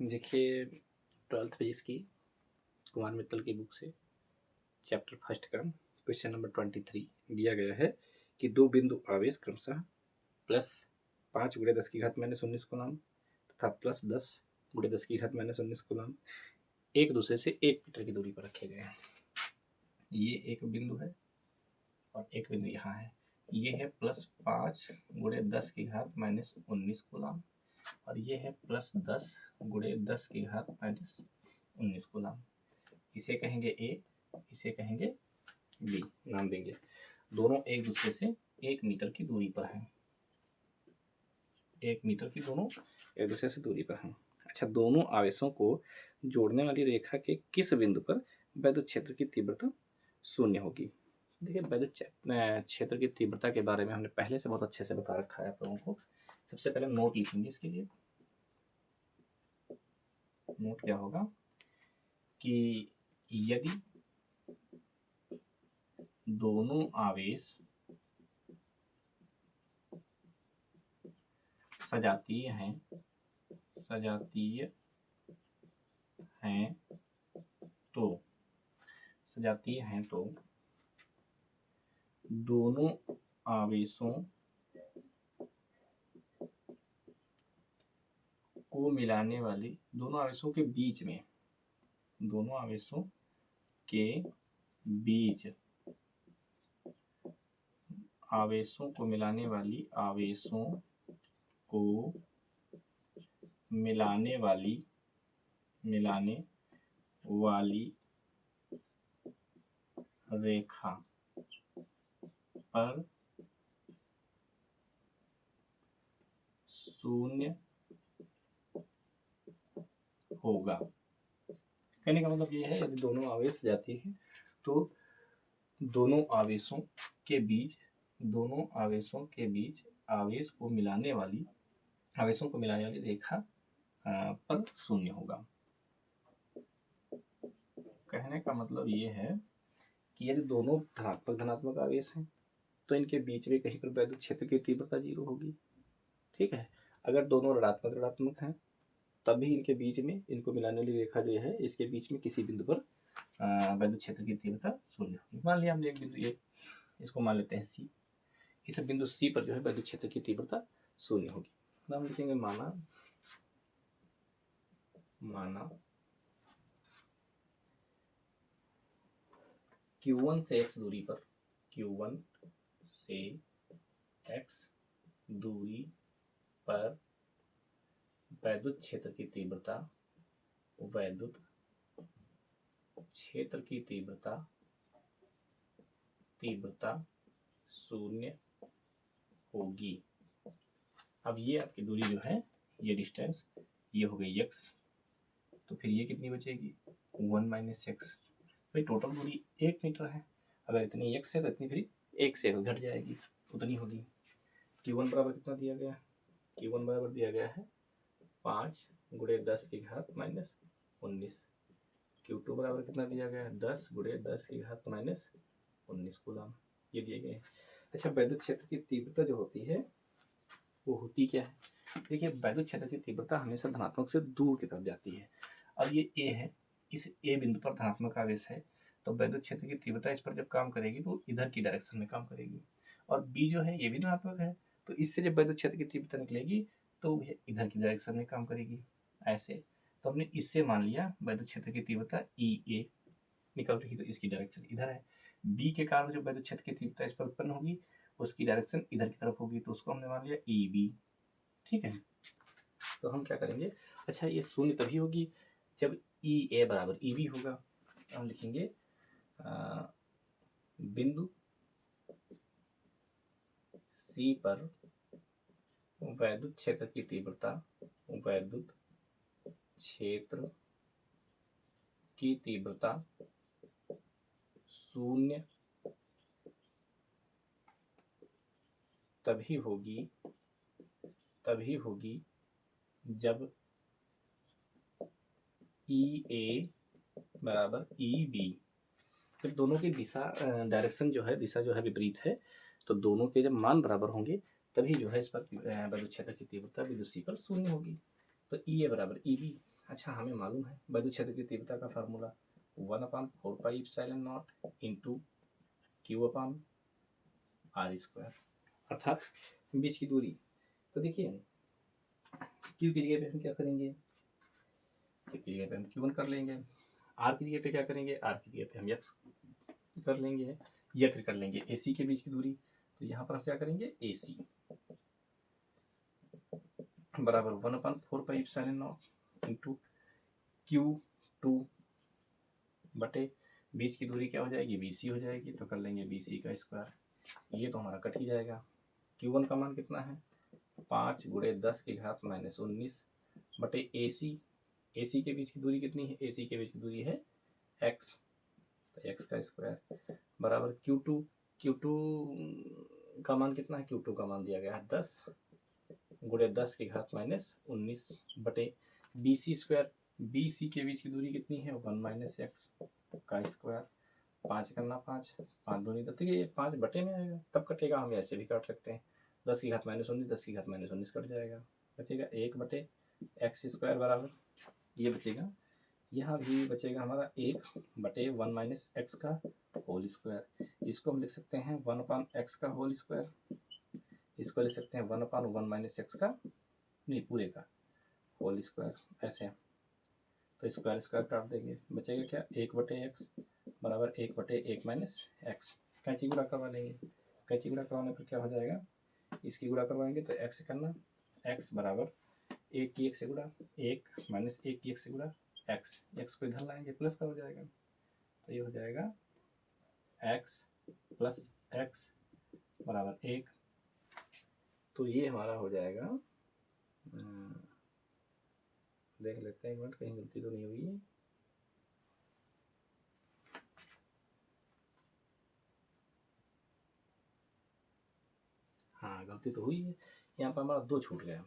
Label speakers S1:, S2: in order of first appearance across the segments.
S1: देखिए 12th page की कुमार मित्तल की बुक से चैप्टर फर्स्ट का क्वेश्चन नंबर 23 दिया गया है कि दो बिंदु आवेश क्रमशः +5 × 10⁻¹৯ कूलम तथा +10 × 10⁻19 कूलम एक दूसरे से 1 मीटर की दूरी पर रखे गए हैं। ये एक बिंदु है और एक बिंदु यहाँ है। ये है +5 × 10⁻19 कूलम और ये है +10 × 10⁻19 कूलम। इसे कहेंगे ए, इसे कहेंगे बी, नाम देंगे। दोनों एक दूसरे से 1 मीटर की दूरी पर हैं। 1 मीटर की दोनों एक दूसरे से दूरी पर हैं। अच्छा, दोनों आवेशों को जोड़ने वाली रेखा के किस बिंदु पर वैद्युत क्षेत्र की तीव्रता शून्य होगी? देखिए, वैद्युत क्षेत्र की तीव्रता के बारे में हमने पहले से बहुत अच्छे से बता रखा है आप लोगों को। सबसे पहले नोट लिखेंगे इसके लिए। नोट क्या होगा कि यदि दोनों आवेश सजातीय हैं तो दोनों आवेशों को मिलाने वाली दोनों आवेशों के बीच आवेशों को मिलाने वाली रेखा पर शून्य होगा। कहने का मतलब ये है, यदि दोनों आवेश जाती है तो दोनों आवेशों के बीच आवेश को मिलाने वाली रेखा पर शून्य होगा। कहने का मतलब ये है कि यदि दोनों धनात्मक आवेश हैं तो इनके बीच में कहीं पर वैद्युत क्षेत्र की तीव्रता 0 होगी। ठीक है। अगर दोनों ऋणात्मक हैं तभी इनके बीच में, इनको मिलाने वाली रेखा जो है, इसके बीच में किसी बिंदु पर वैद्युत क्षेत्र की तीव्रता 0 होगी। मान लिया हमने एक बिंदु ए, इसको मान लेते हैं सी। इस बिंदु सी पर जो है वैद्युत क्षेत्र की तीव्रता 0 होगी। नाम लिखेंगे माना Q1 से x दूरी पर वैद्युत क्षेत्र की तीव्रता 0 होगी। अब ये आपकी दूरी जो है, ये डिस्टेंस, ये हो गई x, तो फिर ये कितनी बचेगी 1 - x। भाई टोटल दूरी 1 मीटर है। अगर इतनी x है तो इतनी फिर 1 से घट जाएगी, उतनी होगी। Q1 बराबर कितना दिया गया है? Q1 बराबर दिया गया है 5 × 10⁻19। Q2 बराबर कितना दिया गया है? 10 × 10⁻19 कूलम। ये दिए गए हैं। अच्छा, वैद्युत क्षेत्र की तीव्रता जो होती है वो होती क्या है? देखिए, वैद्युत क्षेत्र की तीव्रता हमेशा धनात्मक से दूर की तरफ जाती है। अब ये ए है, इस ए बिंदु पर धनात्मक आवेश है, तो वैद्युत क्षेत्र की तीव्रता इस पर जब काम करेगी तो इधर की डायरेक्शन में काम करेगी। और बी जो है ये भी धनात्मक है, तो इससे जब वैद्युत क्षेत्र की तीव्रता निकलेगी तो इधर की डायरेक्शन में काम करेगी। ऐसे तो हमने इससे मान लिया वैद्युत क्षेत्र की तीव्रता ई ए निकल रही, तो इसकी डायरेक्शन इधर है। बी के कारण जो वैद्युत क्षेत्र की तीव्रता इस पर उत्पन्न होगी उसकी डायरेक्शन इधर की तरफ होगी, तो उसको हमने मान लिया ई बी। ठीक है, तो हम क्या करेंगे? अच्छा, ये शून्य तभी होगी जब ई ए बराबर ई बी होगा। हम लिखेंगे बिंदु सी पर वैद्युत क्षेत्र की तीव्रता शून्य तभी होगी जब ई ए बराबर ई बी। फिर दोनों की डायरेक्शन जो है, दिशा जो है विपरीत है, तो दोनों के जब मान बराबर होंगे तभी जो है इस पर वैद्युत क्षेत्र की तीव्रता बिंदु सी पर शून्य होगी। तो ई ए बराबर ई बी, अच्छा, हमें मालूम है विद्युत क्षेत्र की तीव्रता का फार्मूला 1/4πε0 इंटू Q/r², अर्थात बीच की दूरी। तो देखिए Q की जगह पे हम क्या करेंगे, Q की जगह पे हम Q1 कर लेंगे, R की जगह पे क्या करेंगे, R की जगह पे हम X कर लेंगे, या फिर कर लेंगे AC के बीच की दूरी। तो यहाँ पर हम क्या करेंगे, AC बराबर 1/4πε0 इंटू Q2 बटे बीच की दूरी क्या हो जाएगी, BC हो जाएगी। तो कर लेंगे BC का स्क्वायर। ये तो हमारा कट ही जाएगा। Q1 का मान कितना है, 5 × 10⁻19 बटे AC के बीच की दूरी कितनी है, AC के बीच की दूरी है X, तो X का स्क्वायर बराबर Q2 का मान कितना है, Q2 का मान दिया गया है 10 × 10⁻19 बटे BC स्क्वायर। BC के बीच की दूरी कितनी है, 1 - x का स्क्वायर। 5 करना 5, 5 दूनी 10, देखिए ये 5 बटे में आएगा तब कटेगा, हम ऐसे भी काट सकते हैं। 10⁻19 10⁻19 कट जाएगा, बचेगा 1 बटे x स्क्वायर बराबर ये बचेगा। यहाँ भी बचेगा हमारा 1 बटे 1 - x का होल स्क्वायर। इसको हम लिख सकते हैं 1/x का होल स्क्वायर, इसको लिख सकते हैं 1/1 - x का, नहीं पूरे का होल स्क्वायर ऐसे। तो स्क्वायर स्क्वायर काट देंगे, बचेगा क्या, 1 बटे x बराबर 1 बटे 1 - x। कैंची गुणा करवा लेंगे, कैंची गुणा करवाने पर क्या हो जाएगा, इसकी गुणा करवाएंगे तो x करना, x बराबर 1 की 1 से गुणा, 1 - 1 की 1 से गुणा x को इधर लाएंगे प्लस का हो जाएगा। तो ये हो जाएगा x प्लस x बराबर 1। तो ये हमारा हो जाएगा, देख लेते हैं एक मिनट कहीं गलती तो नहीं हुई। हाँ गलती तो हुई है, यहाँ पर हमारा 2 छूट गया,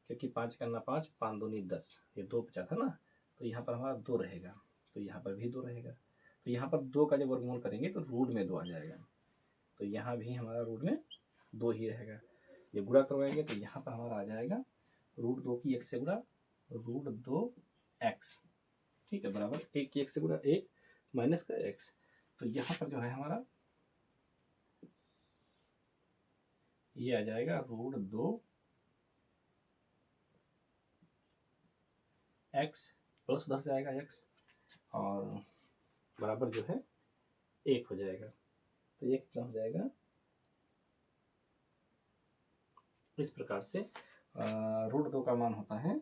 S1: क्योंकि 5 करना 5, 5 दूनी 10, ये 2 बचा था ना, तो यहाँ पर हमारा 2 रहेगा, तो यहाँ पर भी 2 रहेगा। तो यहाँ पर 2 का जब वर्गमूल करेंगे तो रूट में 2 आ जाएगा, तो यहाँ भी हमारा रूट में 2 ही रहेगा। जब गुणा करवाएंगे तो यहाँ पर हमारा आ जाएगा √2 की 1 से गुणा √2x, ठीक है, बराबर 1 की 1 से गुणा 1 माइनस का x। तो यहाँ पर जो है हमारा ये आ जाएगा √2 x प्लस 10 जाएगा x, और बराबर जो है 1 हो जाएगा। तो ये कितना हो जाएगा, इस प्रकार से √2 का मान होता है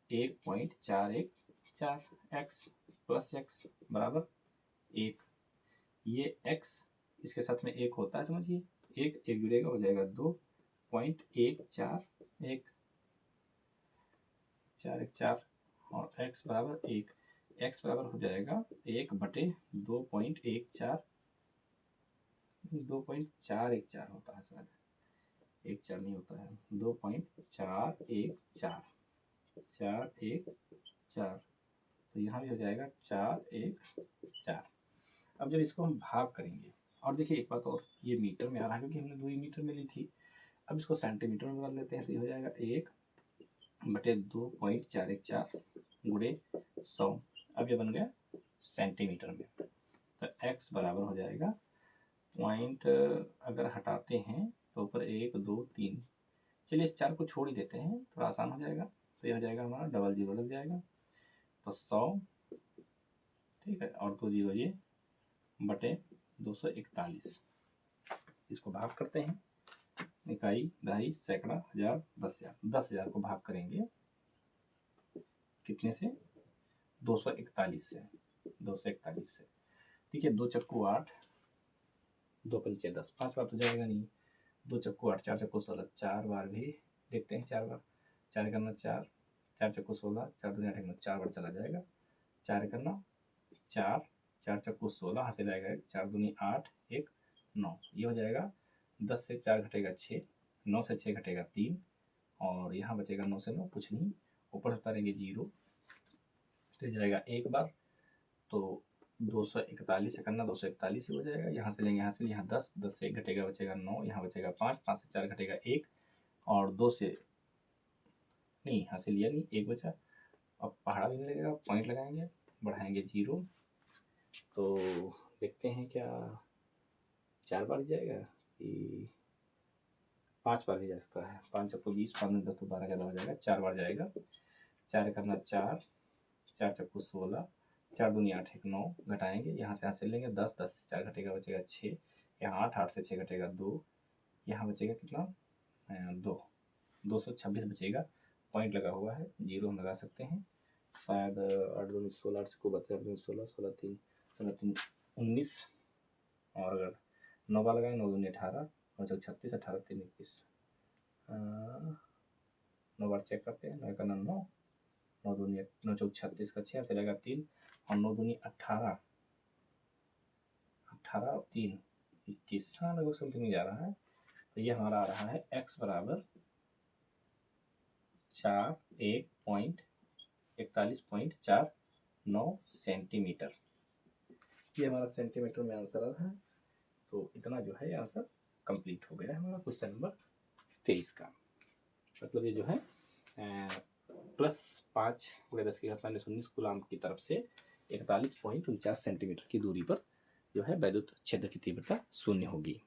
S1: 1.414 x प्लस x बराबर 1। ये x इसके साथ में 1 होता है, समझिए 1 1 जुड़ेगा हो जाएगा 2.141 414 और x बराबर 1। x बराबर हो जाएगा 1 बटे 2.14 2.414 होता है शायद, 1 4 नहीं होता है, 2.414। तो यहाँ भी हो जाएगा 414। अब जब इसको हम भाग करेंगे, और देखिए एक बात और, ये मीटर में आ रहा है क्योंकि हमने दूरी मीटर में ली थी, अब इसको सेंटीमीटर में बदल लेते हैं। तो ये हो जाएगा 1 बटे 2.414 गुणे 100। अब ये बन गया सेंटीमीटर में। तो x बराबर हो जाएगा पॉइंट, अगर हटाते हैं तो ऊपर 1 2 3, चलिए इस 4 को छोड़ ही देते हैं, थोड़ा आसान हो जाएगा। तो ये हो जाएगा हमारा 00 लग जाएगा, तो 100, ठीक है, और 2 0 ये बटे 241। इसको भाग करते हैं, इकाई, दहाई, सैकड़ा, हजार, 10,000। 10,000 को भाग करेंगे कितने से, 241 से, 241 से। देखिए 2 चक्कू 8, 2 पंचे 10, 5 बार तो जाएगा नहीं, 2 चक्कू 8, 4 चक्कू 16, 4 बार भी देखते हैं, 4 बार, 4 करना 4, 4 चक्कू 16, 4 दूनी 8 4 बार चला जाएगा, 4 करना 4, 4 चक्कू 16, हाथ से जाएगा 4 दूनी 8 1 9, ये हो जाएगा। 10 से 4 घटेगा 6, 9 से 6 घटेगा 3, और यहाँ बचेगा 9 से 9 कुछ नहीं, ऊपर उतारेंगे 0, तो जाएगा एक बार। तो 241 से करना 241 ही हो जाएगा। यहाँ से लेंगे, यहाँ से यहाँ 10, 10 से 1 घटेगा बचेगा 9, यहाँ बचेगा 5, 5 से 4 घटेगा 1, और 2 से नहीं, यहाँ से लिया नहीं, 1 बचा, अब पहाड़ा भी नहीं लगेगा, पॉइंट लगाएंगे, बढ़ाएंगे 0, तो देखते हैं क्या 4 बार जाएगा कि 5 बार भी जा सकता है। 5 चक्को 20, 5 10 तो 12 ज़्यादा हो जाएगा, 4 बार जाएगा। 4 करना 4, 4 चक्को 16, 4 दूनी 8 1 9, घटाएंगे, यहाँ से चल लेंगे 10, 10 से 4 घटेगा बचेगा 6, यहाँ 8, 8 से 6 घटेगा 2, यहाँ बचेगा कितना 2, 226 बचेगा। पॉइंट लगा हुआ है, 0 हम लगा सकते हैं। शायद 8 दूनी 16, 8 को बचा 16, 16 3, 16 3 19, और अगर 9 बार लगाएं 9 दूनी 18, 9 चौक 36, 18 3 21, 9 बार चेक करते हैं, 9 का 9, 9 दूनी 9 चौक 36 का 6 चलेगा 3, और 9 दूनी 18, 18 और 3 21, हाँ लगभग समथिंग में जा रहा है। तो ये हमारा आ रहा है x बराबर 41.49 सेंटीमीटर। ये हमारा सेंटीमीटर में आंसर आ रहा है। तो इतना जो है आंसर कंप्लीट हो गया है हमारा क्वेश्चन नंबर 23 का। मतलब ये जो है +5 × 10⁻⁻19 कूलाम की तरफ से 41.49 सेंटीमीटर की दूरी पर जो है वैद्युत क्षेत्र की तीव्रता 0 होगी।